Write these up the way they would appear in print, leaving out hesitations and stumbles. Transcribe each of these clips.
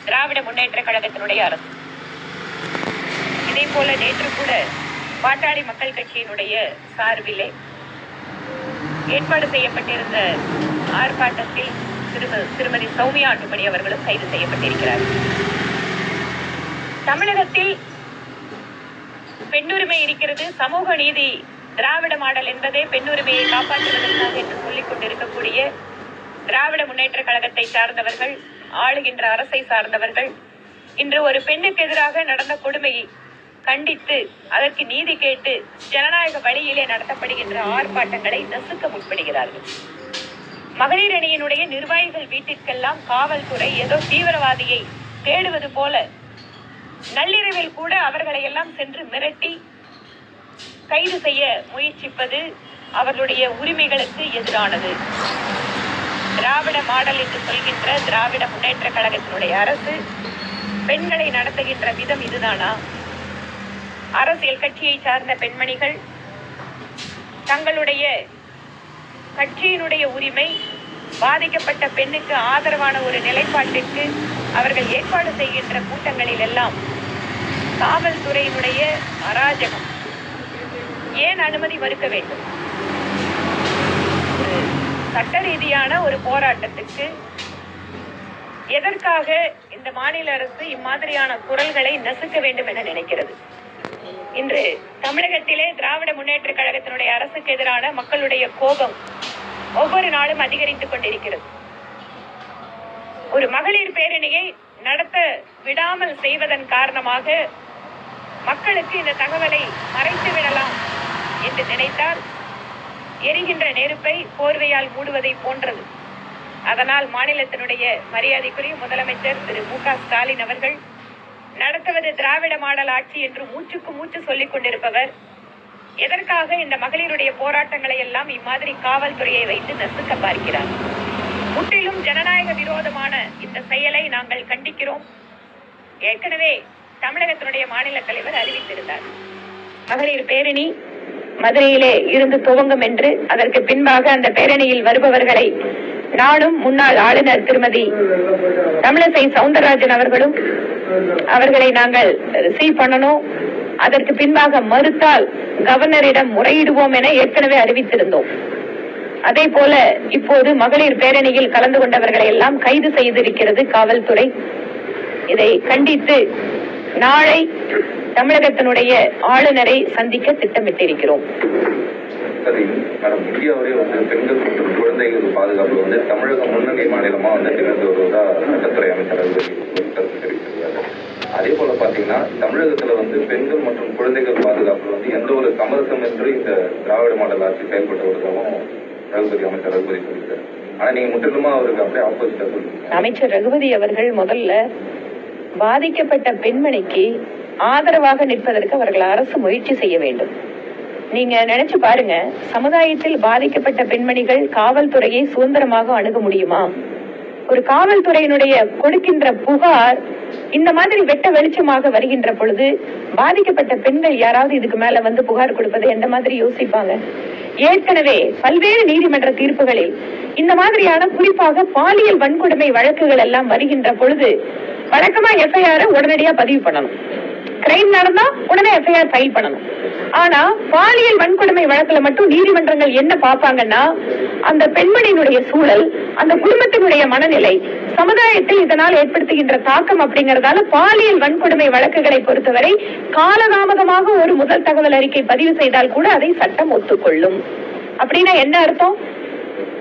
திராவிட முன்னேற்ற கழகத்தினுடைய அரசு. இதே போல நேற்று கூட பாட்டாளி மக்கள் கட்சியினுடைய சார்பிலே ஏற்பாடு செய்யப்பட்டிருந்த ஆர்ப்பாட்டத்தில் திருமதி சௌமியா அன்புமணி அவர்களும் கைது செய்யப்பட்டிருக்கிறார். தமிழகத்தில் பெண்ணுரிமை இருக்கிறது, சமூக நீதி, திராவிட மாடல் என்பதே பெண்ணுரிமையை காப்பாற்றுவதற்காக என்று சொல்லிக் கொண்டிருக்கக்கூடிய திராவிட முன்னேற்ற கழகத்தை சார்ந்தவர்கள், ஆளுகின்ற அரசை சார்ந்தவர்கள் இன்று ஒரு பெண்ணுக்கு எதிராக நடந்த கொடுமையை கண்டித்து அதற்கு நீதி கேட்டு ஜனநாயக வழியிலே நடத்தப்படுகின்ற ஆர்ப்பாட்டங்களை நசுக்க முற்படுகிறார்கள். மகளிர் அணியினுடைய நிர்வாகிகள் வீட்டிற்கெல்லாம் காவல்துறை ஏதோ தீவிரவாதியை தேடுவது போல நள்ளிரவில் கூட அவர்களை எல்லாம் சென்று மிரட்டி கைது செய்ய முயற்சிப்பது அவர்களுடைய உரிமைகளுக்கு எதிரானது. திராவிட மாடல் என்று சொல்கின்ற திராவிட முன்னேற்ற கழகத்தினுடைய அரசு பெண்களை நடத்துகின்ற விதம் இதுதானா? அரசியல் கட்சியை சார்ந்த பெண்மணிகள் தங்களுடைய கட்சியினுடைய உரிமை, பாதிக்கப்பட்ட பெண்ணுக்கு ஆதரவான ஒரு நிலைப்பாட்டிற்கு அவர்கள் ஏற்பாடு செய்கின்ற கூட்டங்களில் எல்லாம் காவல்துறையினுடைய அராஜகம் ஏன் அனுமதி மறுக்க வேண்டும்? சட்ட ரீதியான ஒரு போராட்டத்துக்கு எதற்காக இந்த மாநில அரசு இம்மாதிரியான குரல்களை நசுக்க வேண்டும் என நினைக்கிறது? இன்று தமிழகத்திலே திராவிட முன்னேற்ற கழகத்தினுடைய அரசுக்கு எதிரான மக்களுடைய கோபம் ஒவ்வொரு நாளும் அதிகரித்துக் கொண்டிருக்கிறது. ஒரு மகளிர் பேரணியை நடத்த விடாமல் செய்வதன் காரணமாக மக்களுக்கு இந்த தகவலை மறைத்து விடலாம் என்று நினைத்தால் எரிகின்ற நெருப்பை போர்வையால் மூடுவதை போன்றது. அதனால் மாநிலத்தினுடைய மரியாதைக்குரிய முதலமைச்சர் திரு மு.க. ஸ்டாலின் அவர்கள் நடத்துவது திராவிட மாடல் ஆட்சி என்று மூச்சுக்கு மூச்சு சொல்லிக் கொண்டிருப்பவர் எதற்காக இந்த மகளிருடைய போராட்டங்களை எல்லாம் இம்மாதிரி காவல்துறையை வைத்து நசுக்க பார்க்கிறார்? முற்றிலும் ஜனநாயக விரோதமான இந்த செயலை நாங்கள் கண்டிக்கிறோம். ஏற்கனவே தமிழகத்தினுடைய மாநில தலைவர் அறிவித்திருந்தார், மகளிர் பேரணி மதுரையிலே இருந்து துவங்கும் என்று. அதற்கு பின்பாக அந்த பேரணியில் வருபவர்களை நானும் முன்னாள் ஆளுநர் திருமதி தமிழிசை சவுந்தரராஜன் அவர்களும் அவர்களை நாங்கள் ரிசீவ் பண்ணணும். அதற்கு பின்பாக மறுத்தால் கவர்னரிடம் முறையிடுவோம் என ஏற்கனவே அறிவித்திருந்தோம். அதே போல இப்போது மகளிர் பேரணியில் கலந்து கொண்டவர்களை எல்லாம் கைது செய்திருக்கிறது காவல்துறை. இதை கண்டித்து நாளை தமிழகத்தினுடைய ஆளுநரை சந்திக்க திட்டமிட்டிருக்கிறோம். இந்தியாவிலே பெண்கள் மற்றும் குழந்தைகள் பாதுகாப்பு தமிழகம் முன்னணி மாநிலமா திகழ்ந்து வருவதா சட்டத்துறை அமைச்சர் கருத்து தெரிவித்திருக்காரு. அதே போல பாத்தீங்கன்னா தமிழகத்துல பெண்கள் மற்றும் குழந்தைகள் பாதுகாப்பு எந்த ஒரு சமரசம் என்று இந்த திராவிட மாடல் ஆட்சி செயல்பட்டு வருவதாகவும் அமைச்சர் ரகுபதி சொல்லியிருக்காரு. ஆனா நீங்க முற்றிலுமா அவருக்கு அப்படியே ஆப்போசிட்டா சொல்லுங்க. அமைச்சர் ரகுபதி அவர்கள் முதல்ல பாதிக்கப்பட்ட பெண்மணிக்கு ஆதரவாக நிற்பதற்கு அவர்கள் அரசு முயற்சி செய்ய வேண்டும். நீங்க நினைச்சு பாருங்க, சமுதாயத்தில் பாதிக்கப்பட்ட பெண்மணிகள் காவல்துறையை சுதந்திரமாக அணுக முடியுமா? ஒரு காவல்துறையினுடைய கொடுக்கின்ற புகார் இந்த மாதிரி வெட்ட வெளிச்சமாக வருகின்ற பொழுது பாதிக்கப்பட்ட பெண்கள் யாராவது இதுக்கு மேல புகார் கொடுப்பதை எந்த மாதிரி யோசிப்பாங்க? ஏற்கனவே பல்வேறு நீதிமன்ற தீர்ப்புகளில் இந்த மாதிரியான குறிப்பாக பாலியல் வன்கொடுமை வழக்குகள் எல்லாம் வருகின்ற பொழுது வழக்கமா எஃப்ஐஆர் உடனடியா பதிவு பண்ணணும். கிரைம் நடந்தா உடனே எஃப்ஐஆர் ஃபைல் பண்ணணும். ஆனா பாலியல் வன்கொடுமை வழக்குல மட்டும் நீதிமன்றங்கள் என்ன பார்ப்பாங்கன்னா, அந்த பெண்மணியினுடைய சூழல், அந்த குடும்பத்தினுடைய மனநிலை, சமுதாயத்தில் இதனால் ஏற்படுத்துகின்ற தாக்கம் அப்படிங்கறதால பாலியல் வன்கொடுமை வழக்குகளை பொறுத்தவரை காலதாமதமாக ஒரு முதல் தகவல் அறிக்கை பதிவு செய்தால் கூட அதை சட்டம் ஒத்துக்கொள்ளும். அப்படின்னா என்ன அர்த்தம்?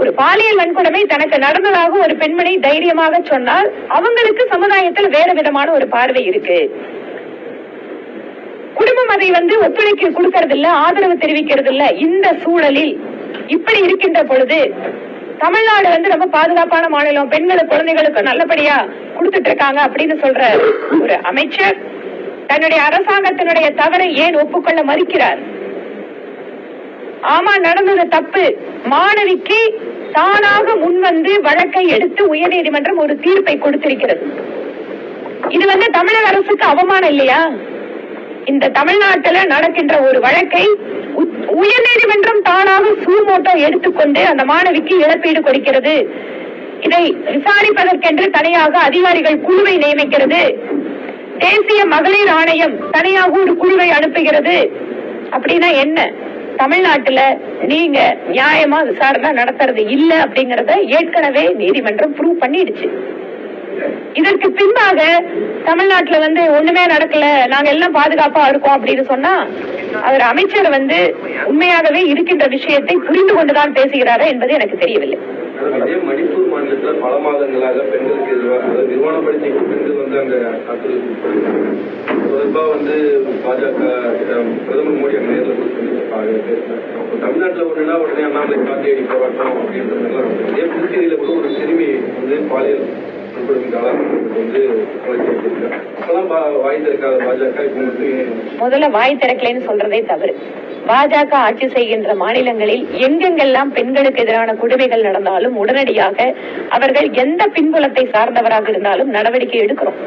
ஒரு பாலியல் வன்கொடுமை தனக்கு நடந்ததாக ஒரு பெண்மணி தைரியமாக சொன்னால் அவங்களுக்கு சமுதாயத்தில் வேற விதமான ஒரு பார்வை இருக்கு. குடும்பம் அதை ஒத்துழைக்க கொடுக்கறது இல்ல, ஆதரவு தெரிவிக்கிறது இல்ல. இந்த சூழலில் இப்படி இருக்கின்ற பொழுது தமிழ்நாடு ரொம்ப பாதுகாப்பான மாநிலம், பெண்களுக்கு குழந்தைகளுக்கு நல்லபடியா கொடுத்துட்டு இருக்காங்க அப்படின்னு சொல்ற ஒரு அமைச்சர் தன்னுடைய அரசாங்கத்தினுடைய தவறை ஏன் ஒப்புக்கொள்ள மறுக்கிறார்? ஆமா, நடந்தது தப்பு. மாணவிக்கு தானாக முன்வந்து வழக்கை எடுத்து உயர்நீதிமன்றம் ஒரு தீர்ப்பை கொடுத்திருக்கிறது. இது தமிழக அரசுக்கு அவமானம் இல்லையா? இந்த தமிழ்நாட்டில் நடக்கின்ற ஒரு வழக்கை உயர்நீதிமன்றம் தானாக சூமோட்டோ எடுத்துக்கொண்டு அந்த மாணவிக்கு இழப்பீடு கொடுக்கிறது. இதை விசாரிப்பதற்கென்று தனியாக அதிகாரிகள் குழுவை நியமிக்கிறது. தேசிய மகளிர் ஆணையம் தனியாக ஒரு குழுவை அனுப்புகிறது. அப்படின்னா என்ன? தமிழ்நாட்டுல நீங்க நியாயமா விசாரணை நடத்துறது இல்ல அப்படிங்கறத ஏற்கனவே நீதிமன்றம் ப்ரூவ் பண்ணிடுச்சு. இதற்கு பின்பாக தமிழ்நாட்டுல ஒண்ணுமே நடக்கல, நாங்க எல்லாம் பாதுகாப்பா இருக்கோம் அப்படின்னு சொன்னா அவர் அமைச்சர் உண்மையாகவே இருக்கின்ற விஷயத்தை புரிந்து கொண்டுதான் பேசுகிறாரா என்பது எனக்கு தெரியவில்லை. அதே மணிப்பூர் மாநிலத்துல பல மாதங்களாக பெண்களுக்கு எதிராக நிர்வாணப்படுத்தி பெண்கள் அங்க தாக்குதலுக்கு தொடர்பா பாஜக பிரதமர் மோடி அங்க நேரில் பேசினார். தமிழ்நாட்டுல ஒண்ணுனா உடனே அண்ணாமலை காந்தியடி போராட்டம் அப்படின்றதெல்லாம் அதே புதுச்சேரியில கூட ஒரு சிறுமி பாலியல் முதல்ல வாய் திறக்கலைன்னு சொல்றதே தவறு. பாஜக ஆட்சி செய்கின்ற மாநிலங்களில் எங்கெங்கெல்லாம் பெண்களுக்கு எதிரான கொடுமைகள் நடந்தாலும் உடனடியாக அவர்கள் எந்த பின்புலத்தை சார்ந்தவராக இருந்தாலும் நடவடிக்கை எடுக்கிறோம்.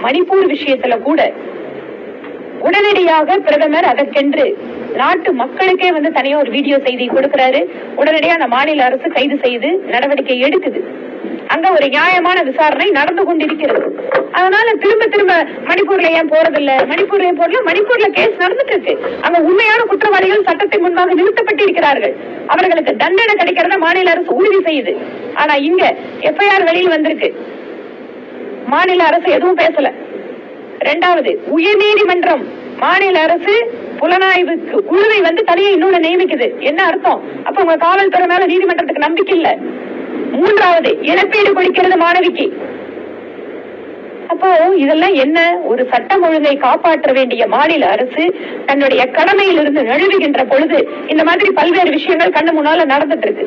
மணிப்பூர் விஷயத்துல கூட உடனடியாக பிரதமர் அதற்கென்று நாட்டு மக்களுக்கே தனியா ஒரு வீடியோ செய்தி கொடுக்கிறாரு. உடனடியாக அந்த மாநில அரசு கைது செய்து நடவடிக்கை எடுக்குது. அங்க ஒரு நியாயமான விசாரணை நடந்து கொண்டிருக்கிறது. அதனால திரும்ப திரும்ப மணிப்பூர்ல ஏன் போறதில்ல, மணிப்பூர்ல கேஸ் நடந்துட்டு இருக்கு. அங்க உண்மையான குற்றவாளிகள் சட்டத்தின் முன்பாக நிறுத்தப்பட்டிருக்கிறார்கள். அவர்களுக்கு தண்டனை கிடைக்கிறத மாநில அரசு உறுதி செய்யுது. ஆனா இங்க எஃப்ஐஆர் வெளியில் வந்திருக்கு, மாநில அரசு எதுவும் பேசல. இரண்டாவது, உயர் நீதிமன்றம் மாநில அரசு புலனாய்வு குழுவை தனியாக இன்னொன்னு நியமிக்குது. என்ன அர்த்தம்? அப்ப உங்க காவல்துறை மேல நீதிமன்றத்துக்கு நம்பிக்கை இல்ல. மூன்றாவது, இழப்பீடு கொடுக்கிறது மாணவிக்கு. அப்போ இதெல்லாம் என்ன? ஒரு சட்டம் ஒழுங்கை காப்பாற்ற வேண்டிய மாநில அரசு தன்னுடைய கடமையிலிருந்து நழுவுகின்ற பொழுது இந்த மாதிரி பல்வேறு விஷயங்கள் கண்ணு முன்னால நடந்துட்டு இருக்கு.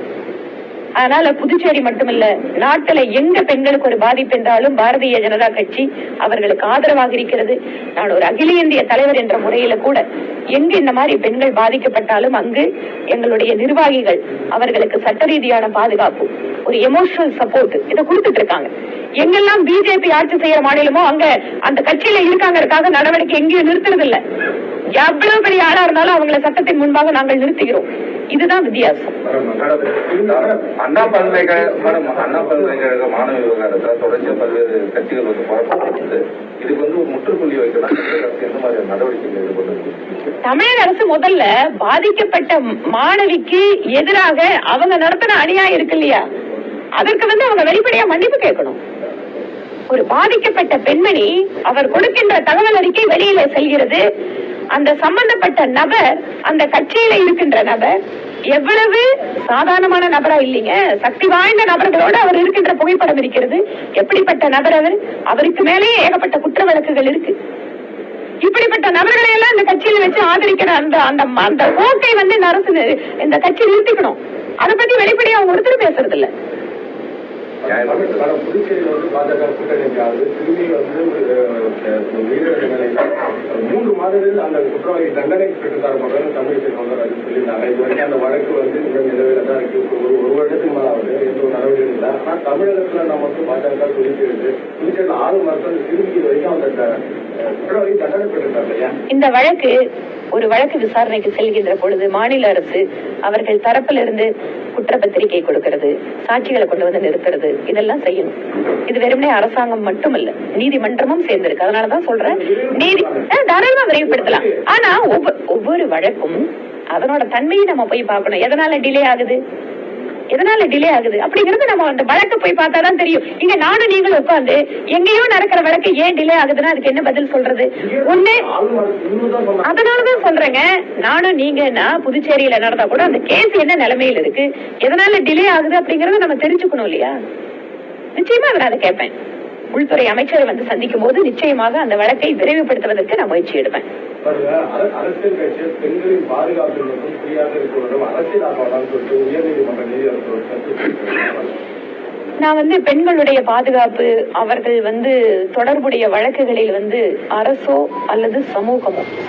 அதனால புதுச்சேரி மட்டுமல்ல, நாட்டுல எங்க பெண்களுக்கு ஒரு பாதிப்பு என்றாலும் பாரதிய ஜனதா கட்சி அவர்களுக்கு ஆதரவாக இருக்கிறது. நான் ஒரு அகில இந்திய தலைவர் என்ற முறையில கூட எங்கு இந்த மாதிரி பெண்கள் பாதிக்கப்பட்டாலும் அங்கு எங்களுடைய நிர்வாகிகள் அவர்களுக்கு சட்ட ரீதியான பாதுகாப்பு, ஒரு எமோஷனல் சப்போர்ட் இதை கொடுத்துட்டு இருக்காங்க. எங்கெல்லாம் பிஜேபி ஆட்சி செய்யற மாநிலமோ அங்க அந்த கட்சியில இருக்காங்க நடவடிக்கை எங்கேயும் நிறுத்துறது இல்ல. எவ்வளவு பெரிய ஆளா இருந்தாலும் அவங்களை சட்டத்தின் முன்பாக நாங்கள் நிறுத்துகிறோம். இதுதான் வித்தியாசம். அண்ணா பல்கலைக்கழக மாணவ விவகாரத்துல தொடர்ச்சியா பல்வேறு கட்சிகள் போராட்டப்பட்டு இதுக்கு ஒரு முற்றுப்புள்ளி வைக்கலாம் எந்த மாதிரி நடவடிக்கைகள் ஈடுபட்டு தமிழக அரசு முதல்ல பாதிக்கப்பட்ட மாணவிக்கு எதிராக அவங்க நடத்தின அநியாயம் இருக்கு இல்லையா, அதற்கு அவங்க வெளிப்படையா மன்னிப்பு கேட்கணும். ஒரு பாதிக்கப்பட்ட பெண்மணி அவர் கொடுக்கின்ற தகவல் அறிக்கை வெளியில செல்கிறது. அந்த சம்பந்தப்பட்ட நபர், அந்த கட்சியில இருக்கின்ற நபர் எவ்வளவு சாதாரணமான நபரா இல்லைங்க, சக்தி வாய்ந்த நபர்களோடு அவர் இருக்கின்ற புகைப்படம் இருக்கிறது. எப்படிப்பட்ட நபர் அவர்? அவருக்கு மேலேயே ஏகப்பட்ட குற்ற வழக்குகள் இருக்கு. இப்படிப்பட்ட நபர்களை எல்லாம் இந்த கட்சியில வச்சு ஆதரிக்கிற அந்த போக்கை இந்த அரசு இந்த கட்சி நிறுத்திக்கணும். அதை பத்தி வெளிப்படையா அவங்க ஒருத்தர் பேசுறது இல்ல. புதுச்சேரியில் பாஜக கூட்டணி திரும்பி 3 மாதத்தில் அந்த குற்றவாளி தண்டனை பெற்றுத்தார மட்டும் தமிழிசை சவுந்தரராஜன் சொல்லியிருந்தாங்க. இது வரைக்கும் அந்த வழக்கு நிலவில தான் இருக்கு. ஒரு வருடத்துக்கு மேல ஆகுது, எந்த ஒரு நடவடிக்கை இல்லை. ஆனா தமிழகத்துல நம்ம பாஜக சொல்லிக்கிறது புதுச்சேரியில் 6 மாதம் திரும்பி வரைக்கும் அந்த குற்றவாளி தண்டனை பெற்றுத்தாங்க. இந்த வழக்கு ஒரு வழக்கு விசாரணைக்கு செல்கின்ற பொழுது மாநில அரசு அவர்கள் தரப்பிலிருந்து குற்றப்பத்திரிகை கொடுக்கிறது, சாட்சிகளை கொண்டு நிறுத்துறது, இதெல்லாம் செய்யணும். இது வெறுமனே அரசாங்கம் மட்டுமல்ல, நீதிமன்றமும் சேர்ந்திருக்கு. அதனாலதான் சொல்றேன், நீதி தாராளமா விரைவுபடுத்தலாம். ஆனா ஒவ்வொரு வழக்கும் அதனோட தன்மையை நம்ம போய் பார்க்கணும். எதனால டிலே ஆகுது அப்படிங்கிறது நம்ம அந்த வழக்கு போய் பார்த்தாதான் தெரியும். இங்க நானும் நீங்களும் உட்கார்ந்து எங்கேயோ நடக்கிற வழக்கு ஏன் டிலே ஆகுதுன்னா அதுக்கு என்ன பதில் சொல்றது? ஒண்ணு, அதனாலதான் சொல்றேங்க, நானும் நீங்கன்னா புதுச்சேரியில நடந்தா கூட அந்த கேஸ் என்ன நிலைமையில இருக்கு, எதனால டிலே ஆகுது அப்படிங்கறத நம்ம தெரிஞ்சுக்கணும் இல்லையா? நிச்சயமா அதை கேட்பேன். உள்துறை அமைச்சரை சந்திக்கும் போது நிச்சயமாக அந்த வழக்கை விரைவுபடுத்துவதற்கு நான் முயற்சி எடுப்பேன். அரசியல் கட்சி பெண்களின் பாதுகாப்பு மற்றும் ஃப்ரீயாக இருக்கிறவர்கள் அரசியலாகலாம் சொல்லிட்டு உயர்நீதிமன்ற நீதியரசர் நான் பெண்களுடைய பாதுகாப்பு, அவர்கள் தொடர்புடைய வழக்குகளில் அரசோ அல்லது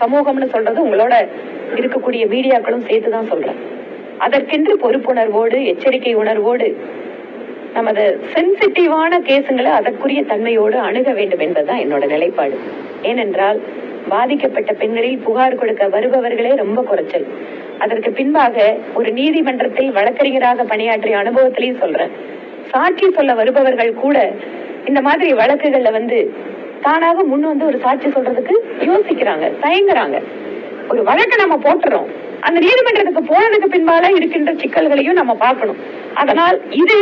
சமூகம்னு சொல்றது உங்களோட இருக்கக்கூடிய மீடியாக்களும் சேர்த்துதான் சொல்றேன். அதற்கென்று பொறுப்புணர்வோடு எச்சரிக்கை உணர்வோடு நமது சென்சிட்டிவான கேசுங்களை அதற்குரிய தன்மையோடு அணுக வேண்டும் என்பதுதான் என்னோட நிலைப்பாடு. ஏனென்றால் பாதிக்கப்பட்ட பெண்களில் புகார் கொடுக்க வருபவர்களே ரொம்ப குறைச்சல். அதற்கு பின்பாக ஒரு நீதிமன்றத்தில் வழக்கறிஞராக பணியாற்றிய அனுபவத்திலையும் சொல்றேன், சாட்சி சொல்ல வருபவர்கள் கூட இந்த மாதிரி வழக்குகள்ல வந்து தானாக முன் வந்து ஒரு சாட்சி சொல்றதுக்கு யோசிக்கிறாங்க, தயங்குறாங்க. ஒரு வழக்கை நம்ம போட்டுறோம், அந்த நீதிமன்றத்துக்கு போனதுக்கு பின்பால இருக்கின்ற சிக்கல்களையும் நம்ம பார்க்கணும். அதனால் இது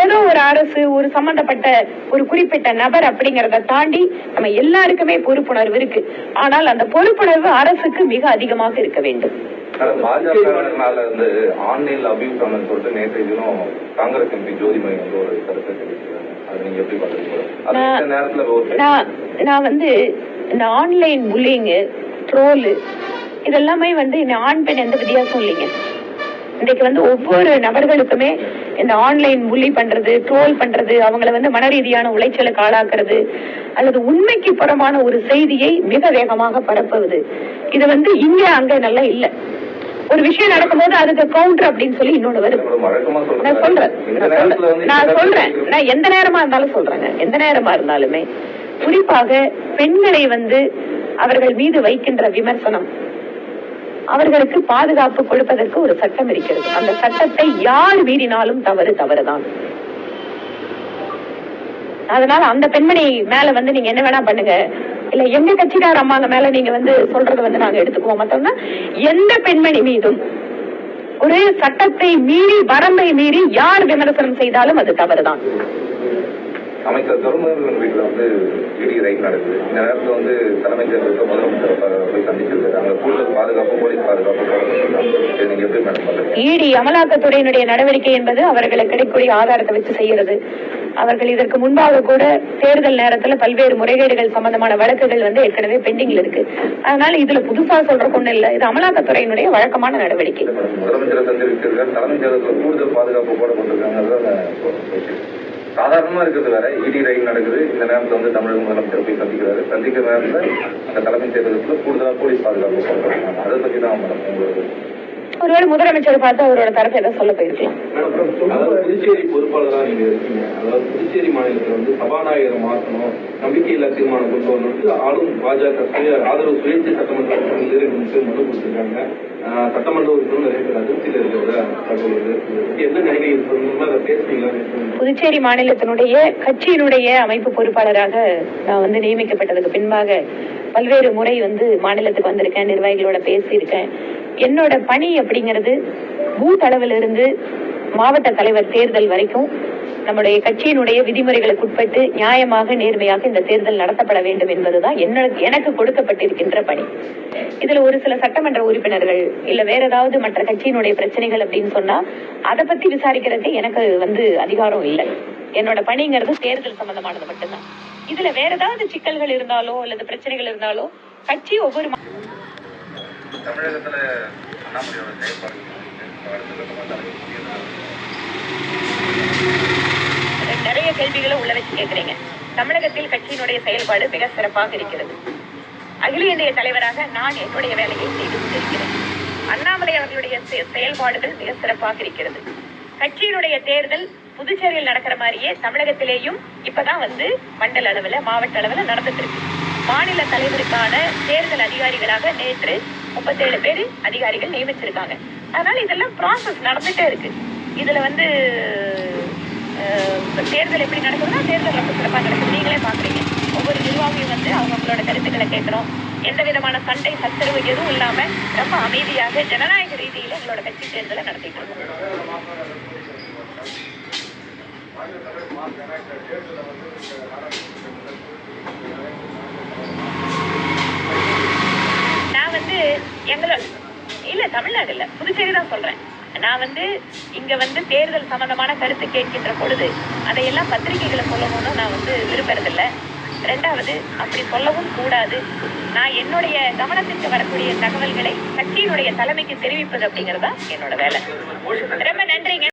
ஏதோ ஒரு அரசு, ஒரு சம்பந்தப்பட்ட ஒரு குறிப்பிட்ட நபர் அப்படிங்கறத தாண்டி நம்ம எல்லாருக்குமே பொறுப்புணர்வு இருக்கு. ஆனால் அந்த பொறுப்புணர்வு அரசுக்கு மிக அதிகமாக இருக்க வேண்டும். பாஜகனால வந்து ஆன்லைன்ல அபியூஸ் ஆனதுன்னு சொல்லிட்டு நேற்று தினம் காங்கிரஸ் எம்பி ஜோதிமணி வந்து ஒரு கருத்தை தெரிவிச்சிருக்காங்க. அது நீங்க எப்படி பாக்குறீங்க? நான் வந்து இந்த ஆன்லைன் புல்லிங், ட்ரோல் இதெல்லாமே வந்து இந்த ஆண் பெண் எந்த வித்தியாசம் இல்லைங்க. இன்றைக்கு வந்து ஒவ்வொரு நபர்களுக்குமே இந்த ஆன்லைன் புள்ளி பண்றது, ட்ரோல் பண்றது, அவங்கள வந்து மன ரீதியான உளைச்சலுக்கு ஆளாக்குறது அல்லது உண்மைக்கு புறமான ஒரு செய்தியை மிக வேகமாக பரப்புவது, இது வந்து இங்க அங்க நல்லா இல்ல. ஒரு விஷயம் நடக்கும்போது அதுக்கு கவுண்டர் அப்படின்னு சொல்லி இன்னொன்னு வருது. நான் சொல்றேன் நான் எந்த நேரமா இருந்தாலும் சொல்றேங்க, எந்த நேரமா இருந்தாலுமே குறிப்பாக பெண்களை வந்து அவர்கள் மீது வைக்கின்ற விமர்சனம், அவர்களுக்கு பாதுகாப்பு கொடுப்பதற்கு ஒரு சட்டம் இருக்கிறது. அந்த சட்டத்தை யார் மீறினாலும் தவறுதான். அதனால அந்த பெண்மணி மேல வந்து நீங்க என்ன வேணா பண்ணுங்க, இல்ல எங்க கட்சிக்கார அம்மாங்க மேல நீங்க வந்து சொல்றத வந்து நாங்க எடுத்துக்குவோம். மத்தோம்னா எந்த பெண்மணி மீதும் ஒரு சட்டத்தை மீறி, வரம்பை மீறி யார் விமர்சனம் செய்தாலும் அது தவறுதான். அமைச்சர் துரைமுருகன் வீட்டுல வந்து இடி ரைட் நடக்குது. இந்த நேரத்துல வந்து தலைமைச் செயலகத்தை முதலமைச்சர் போய் சந்திச்சிருக்காரு. அங்க கூடுதல் பாதுகாப்பு, போலீஸ் பாதுகாப்பு நீங்க எப்படி மேடம்? இடி அமலாக்கத்துறையினுடைய நடவடிக்கை என்பது அவர்களுக்கு கிடைக்கக்கூடிய ஆதாரத்தை வச்சு செய்யறது. அவர்கள் இதற்கு முன்பாக கூட தேர்தல் நேரத்துல பல்வேறு முறைகேடுகள் சம்பந்தமான வழக்குகள் வந்து ஏற்கனவே பெண்டிங்ல இருக்கு. அதனால இதுல புதுசா சொல்றதுக்கு ஒண்ணு இல்ல, இது அமலாக்கத்துறையினுடைய வழக்கமான நடவடிக்கை. முதலமைச்சரை சந்திச்சிருக்காரு, தலைமைச் செயலகத்துல கூடுதல் பாதுகாப்பு போடப்பட்டிருக்காங்க. சாதாரணமா இருக்கிறது வேற, இடி ரைட் நடக்குது. இந்த நேரத்துல வந்து தமிழக முதலமைச்சர் போய் சந்திக்கிறாரு. சந்திக்கிற நேரத்துல அந்த தலைமைச் செயலகத்துல கூடுதலா போலீஸ் பாதுகாப்பு போடுறாங்க. அதை பத்தி தான் உங்களுக்கு ஒருவேளை முதலமைச்சர் பார்த்து அவரோட தரப்பை ஏதாவது சொல்ல போயிருக்கலாம். அதாவது புதுச்சேரி பொறுப்பாளராக நீங்க இருக்கீங்க. அதாவது புதுச்சேரி மாநிலத்தில் வந்து சபாநாயகரை மாற்றணும், நம்பிக்கையில்லா தீர்மானம் கொண்டு வரணும்னு ஆளும் பாஜக ஆதரவு சுயேட்சை சட்டமன்ற உறுப்பினர் மனு கொடுத்திருக்காங்க. சட்டமன்ற உறுப்பினர் நிறைய பேர் அதிருப்தியில் இருக்கிறதா தகவல். என்ன நினைக்கிறீங்க, அதை பேசுறீங்களா? புதுச்சேரி மாநிலத்தினுடைய கட்சியினுடைய அமைப்பு பொறுப்பாளராக நான் வந்து நியமிக்கப்பட்டதுக்கு பின்பாக பல்வேறு முறை வந்து மாநிலத்துக்கு வந்திருக்கேன், நிர்வாகிகளோட பேசியிருக்கேன். என்னோட பணி அப்படிங்கிறது பூத் அளவில் இருந்து மாவட்ட தலைவர் தேர்தல் வரைக்கும் நம்முடைய கட்சியினுடைய விதிமுறைகளுக்கு உட்பட்டு நியாயமாக, நேர்மையாக இந்த தேர்தல் நடத்தப்பட வேண்டும் என்பதுதான் எனக்கு கொடுக்கப்பட்டிருக்கின்ற பணி. இதுல ஒரு சில சட்டமன்ற உறுப்பினர்கள் இல்ல வேற ஏதாவது மற்ற கட்சியினுடைய பிரச்சனைகள் அப்படின்னு சொன்னா அதை பத்தி விசாரிக்கிறதுக்கு எனக்கு வந்து அதிகாரம் இல்லை. என்னோட பணிங்கிறது தேர்தல் சம்பந்தமானது மட்டும்தான். இதுல வேற ஏதாவது சிக்கல்கள் இருந்தாலோ அல்லது பிரச்சனைகள் இருந்தாலோ கட்சி ஒவ்வொரு தமிழகத்துல அண்ணாமலையோட செயல்பாடு நிறைய கேள்விகளை உள்ள வச்சு கேட்கிறீங்க. தமிழகத்தில் கட்சியினுடைய செயல்பாடு மிக சிறப்பாக இருக்கிறது. அகில இந்திய தலைவராக நான் என்னுடைய வேலையை செய்து கொண்டிருக்கிறேன். அண்ணாமலை அவர்களுடைய செயல்பாடுகள் மிக சிறப்பாக இருக்கிறது. கட்சியினுடைய தேர்தல் புதுச்சேரியில் நடக்கிற மாதிரியே தமிழகத்திலேயும் இப்பதான் வந்து மண்டல அளவுல, மாவட்ட அளவுல நடந்துட்டு இருக்கு. மாநில தலைவருக்கான தேர்தல் அதிகாரிகளாக நேற்று 37 பேர் அதிகாரிகள் நியமிச்சிருக்காங்க. அதனால இதெல்லாம் ப்ராசஸ் நடந்துட்டே இருக்கு. இதுல வந்து தேர்தல் எப்படி நடக்குதுன்னா தேர்தல் ரொம்ப சிறப்பாக நடக்குது. நீங்களே பாக்குறீங்க, ஒவ்வொரு நிர்வாகியும் வந்து அவங்களோட கருத்துக்களை கேட்கிறோம். எந்த விதமான சண்டை சச்சரவு எதுவும் இல்லாம ரொம்ப அமைதியாக ஜனநாயக ரீதியில எங்களோட கட்சி தேர்தலை நடத்திட்டு இருக்கோம். நான் வந்து எங்களோட இல்ல தமிழ்நாடு இல்ல புதுச்சேரி தான் சொல்றேன். நான் வந்து இங்க வந்து தேர்தல் சம்பந்தமான கருத்து கேட்கின்ற பொழுது அதையெல்லாம் பத்திரிகைகளை சொல்லணும்னு நான் வந்து விரும்புறதில்லை. ரெண்டாவது அப்படி சொல்லவும் கூடாது. நான் என்னுடைய கவனத்திற்கு வரக்கூடிய தகவல்களை கட்சியினுடைய தலைமைக்கு தெரிவிப்பது அப்படிங்கறதா என்னோட வேலை. ரொம்ப நன்றிங்க.